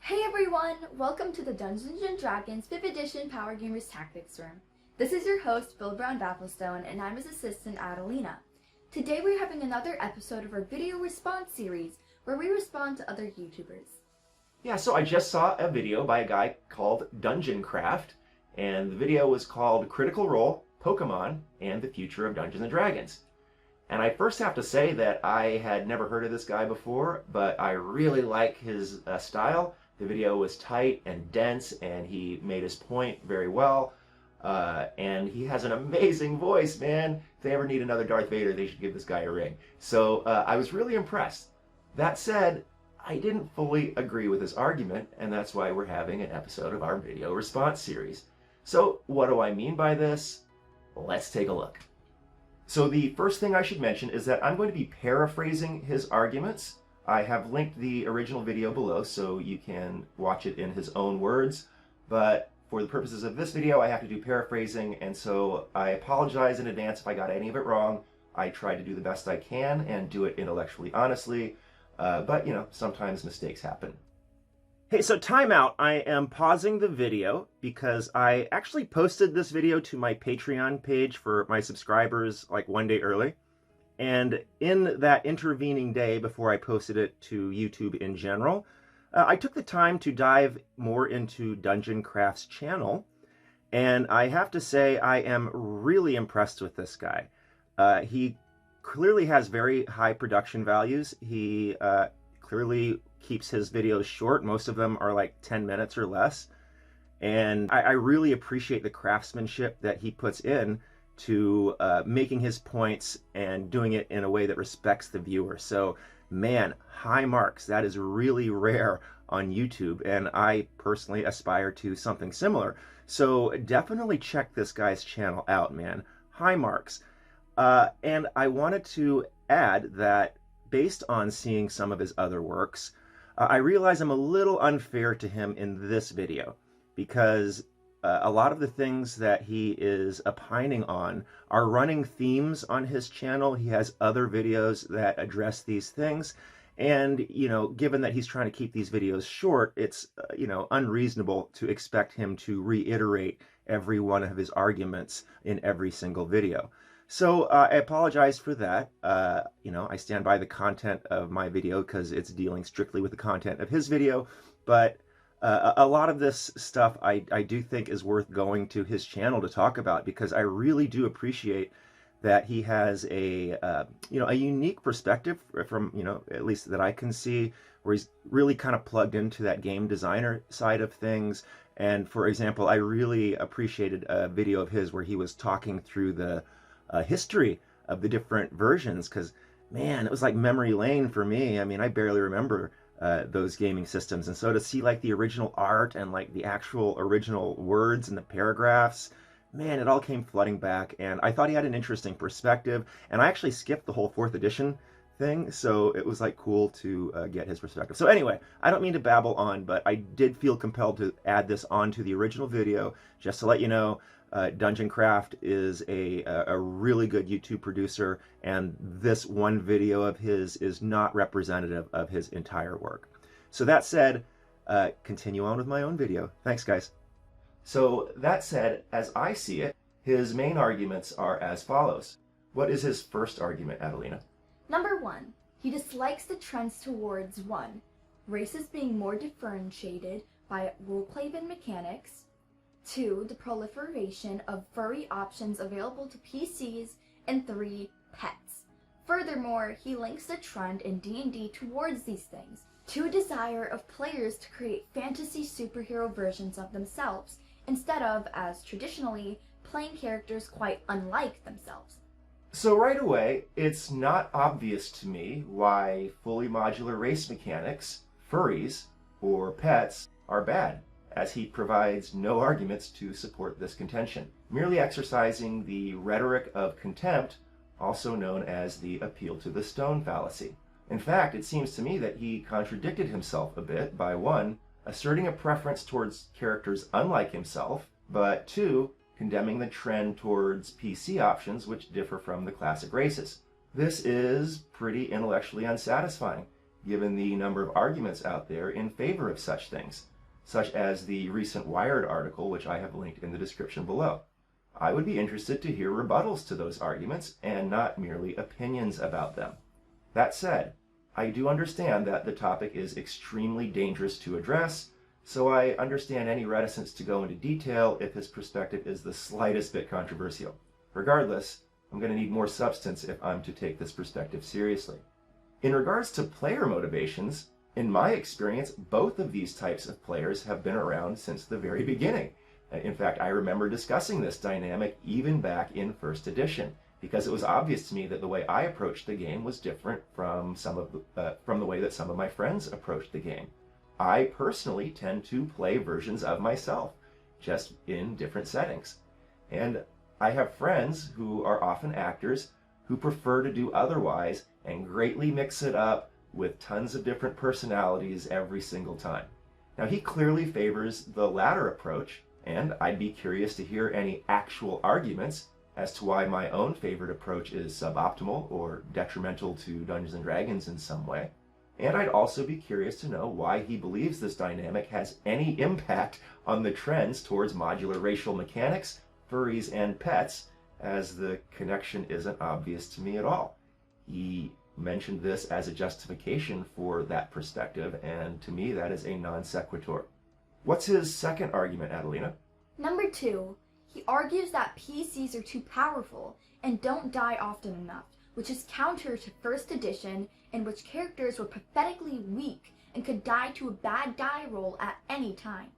Hey everyone! Welcome to the Dungeons & Dragons 5th Edition Power Gamers Tactics Room. This is your host, Bill Brown Bafflestone, and I'm his assistant, Adelina. Today we're having another episode of our video response series, where we respond to other YouTubers. Yeah, so I just saw a video by a guy called Dungeon Craft, and the video was called Critical Role, Pokemon, and the Future of Dungeons & Dragons. And I first have to say that I had never heard of this guy before, but I really like his style. The video was tight and dense, and he made his point very well. And he has an amazing voice, man. If they ever need another Darth Vader, they should give this guy a ring. So I was really impressed. That said, I didn't fully agree with his argument, and that's why we're having an episode of our video response series. So what do I mean by this? Let's take a look. So the first thing I should mention is that I'm going to be paraphrasing his arguments. I have linked the original video below so you can watch it in his own words, but for the purposes of this video I have to do paraphrasing, and so I apologize in advance if I got any of it wrong. I tried to do the best I can and do it intellectually honestly, but you know, sometimes mistakes happen. Hey, so timeout. I am pausing the video because I actually posted this video to my Patreon page for my subscribers like one day early. And in that intervening day before I posted it to YouTube in general, I took the time to dive more into Dungeon Craft's channel. And I have to say, I am really impressed with this guy. He clearly has very high production values. He clearly keeps his videos short. Most of them are like 10 minutes or less. And I really appreciate the craftsmanship that he puts in to making his points and doing it in a way that respects the viewer. So, man, high marks. That is really rare on YouTube, and I personally aspire to something similar. So definitely check this guy's channel out, man. High marks. And I wanted to add that based on seeing some of his other works, I realize I'm a little unfair to him in this video, because a lot of the things that he is opining on are running themes on his channel. He has other videos that address these things. And, you know, given that he's trying to keep these videos short, it's, you know, unreasonable to expect him to reiterate every one of his arguments in every single video. So I apologize for that. You know, I stand by the content of my video because it's dealing strictly with the content of his video. But a lot of this stuff I do think is worth going to his channel to talk about, because I really do appreciate that he has a you know, a unique perspective from, you know, at least that I can see, where he's really kind of plugged into that game designer side of things. And for example, I really appreciated a video of his where he was talking through the history of the different versions, because man, it was like memory lane for me. I mean, I barely remember those gaming systems, and so to see like the original art and like the actual original words and the paragraphs, man, it all came flooding back. And I thought he had an interesting perspective, and I actually skipped the whole 4th edition thing, so it was like cool to get his perspective. So anyway, I don't mean to babble on, but I did feel compelled to add this onto the original video just to let you know. Dungeon Craft is a really good YouTube producer, and this one video of his is not representative of his entire work. So that said, continue on with my own video. Thanks, guys. So that said, as I see it, his main arguments are as follows. What is his first argument, Adelina? Number 1. He dislikes the trends towards 1. Races being more differentiated by roleplay-driven mechanics. 2. The proliferation of furry options available to PCs. And 3. Pets. Furthermore, he links the trend in D&D towards these things, to a desire of players to create fantasy superhero versions of themselves, instead of, as traditionally, playing characters quite unlike themselves. So right away, it's not obvious to me why fully modular race mechanics, furries, or pets are bad, as he provides no arguments to support this contention, merely exercising the rhetoric of contempt, also known as the appeal to the stone fallacy. In fact, it seems to me that he contradicted himself a bit by 1, asserting a preference towards characters unlike himself, but 2, condemning the trend towards PC options which differ from the classic races. This is pretty intellectually unsatisfying. given the number of arguments out there in favor of such things, such as the recent Wired article, which I have linked in the description below. I would be interested to hear rebuttals to those arguments and not merely opinions about them. That said, I do understand that the topic is extremely dangerous to address, so I understand any reticence to go into detail if his perspective is the slightest bit controversial. Regardless, I'm going to need more substance if I'm to take this perspective seriously. In regards to player motivations, in my experience, both of these types of players have been around since the very beginning. In fact, I remember discussing this dynamic even back in first edition, because it was obvious to me that the way I approached the game was different from the way that some of my friends approached the game. I personally tend to play versions of myself, just in different settings. And I have friends who are often actors who prefer to do otherwise and greatly mix it up with tons of different personalities every single time. Now, he clearly favors the latter approach, and I'd be curious to hear any actual arguments as to why my own favorite approach is suboptimal or detrimental to Dungeons & Dragons in some way. And I'd also be curious to know why he believes this dynamic has any impact on the trends towards modular racial mechanics, furries, and pets, as the connection isn't obvious to me at all. He mentioned this as a justification for that perspective, and to me that is a non sequitur. What's his second argument, Adelina? Number 2, he argues that PCs are too powerful and don't die often enough, which is counter to first edition, in which characters were pathetically weak and could die to a bad die roll at any time.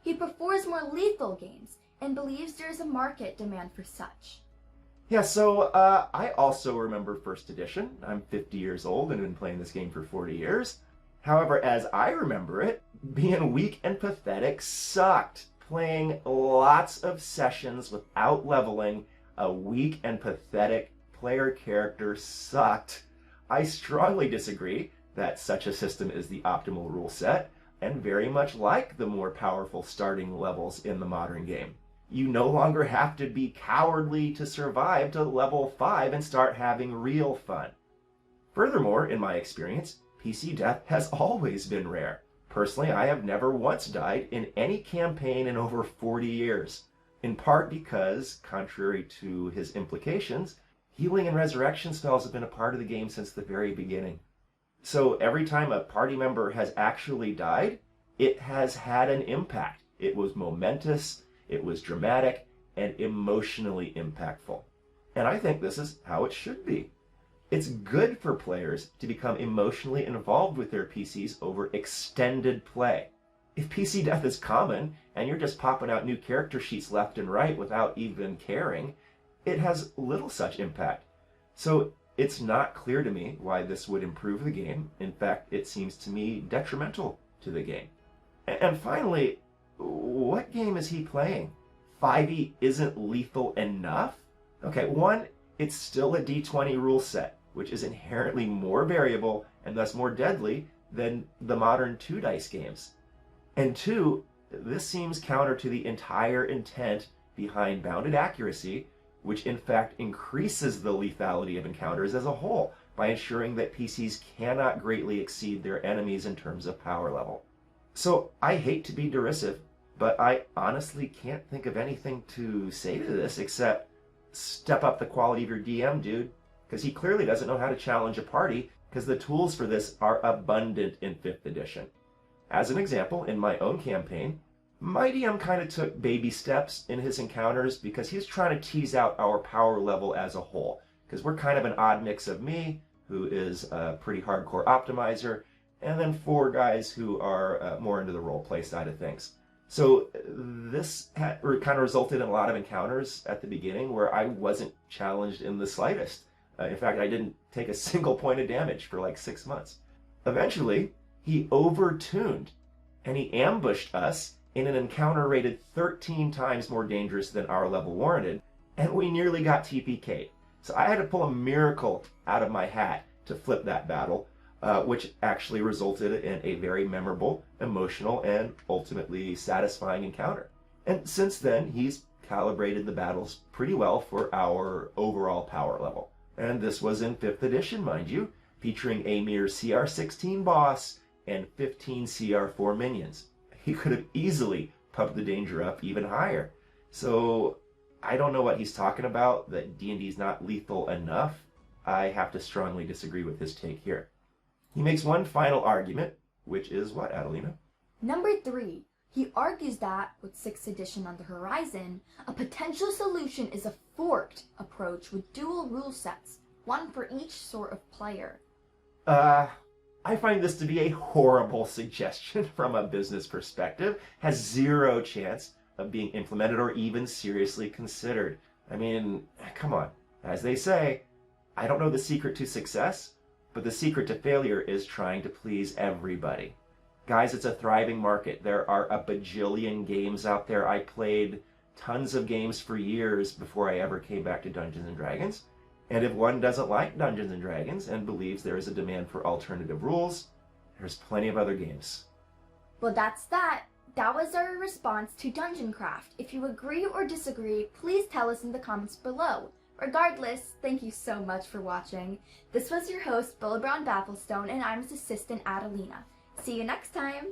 He prefers more lethal games and believes there is a market demand for such. Yeah, so I also remember first edition. I'm 50 years old and have been playing this game for 40 years. However, as I remember it, being weak and pathetic sucked. Playing lots of sessions without leveling a weak and pathetic player character sucked. I strongly disagree that such a system is the optimal rule set, and very much like the more powerful starting levels in the modern game. You no longer have to be cowardly to survive to level 5 and start having real fun. Furthermore, in my experience, PC death has always been rare. Personally, I have never once died in any campaign in over 40 years, in part because, contrary to his implications, healing and resurrection spells have been a part of the game since the very beginning. So every time a party member has actually died, it has had an impact. It was momentous, it was dramatic, and emotionally impactful. And I think this is how it should be. It's good for players to become emotionally involved with their PCs over extended play. If PC death is common, and you're just popping out new character sheets left and right without even caring, it has little such impact. So it's not clear to me why this would improve the game. In fact, it seems to me detrimental to the game. And finally, what game is he playing? 5e isn't lethal enough? Okay, one, it's still a d20 rule set, which is inherently more variable and thus more deadly than the modern 2-dice games. And 2, this seems counter to the entire intent behind bounded accuracy, which in fact increases the lethality of encounters as a whole by ensuring that PCs cannot greatly exceed their enemies in terms of power level. So I hate to be derisive, but I honestly can't think of anything to say to this except step up the quality of your DM, dude, because he clearly doesn't know how to challenge a party, because the tools for this are abundant in 5th edition. As an example, in my own campaign, my DM kind of took baby steps in his encounters because he was trying to tease out our power level as a whole, because we're kind of an odd mix of me, who is a pretty hardcore optimizer, and then 4 guys who are more into the roleplay side of things. So this kind of resulted in a lot of encounters at the beginning where I wasn't challenged in the slightest. In fact, I didn't take a single point of damage for like 6 months. Eventually, he overtuned and he ambushed us in an encounter rated 13 times more dangerous than our level warranted, and we nearly got TPK'd. So I had to pull a miracle out of my hat to flip that battle, which actually resulted in a very memorable, emotional, and ultimately satisfying encounter. And since then, he's calibrated the battles pretty well for our overall power level. And this was in 5th edition, mind you. featuring a mere CR16 boss and 15 CR4 minions. He could have easily pumped the danger up even higher. So I don't know what he's talking about, that D&D is not lethal enough. I have to strongly disagree with his take here. He makes one final argument, which is what, Adelina? Number 3. He argues that, with 6th edition on the horizon, a potential solution is a forked approach with dual rule sets, one for each sort of player. I find this to be a horrible suggestion from a business perspective. Has zero chance of being implemented or even seriously considered. I mean, come on. As they say, I don't know the secret to success, but the secret to failure is trying to please everybody. Guys, it's a thriving market. There are a bajillion games out there. I played tons of games for years before I ever came back to Dungeons & Dragons. And if one doesn't like Dungeons & Dragons and believes there is a demand for alternative rules, there's plenty of other games. Well, that's that. That was our response to Dungeon Craft. If you agree or disagree, please tell us in the comments below. Regardless, thank you so much for watching. This was your host, Bella Brown Bafflestone, and I'm his assistant, Adelina. See you next time!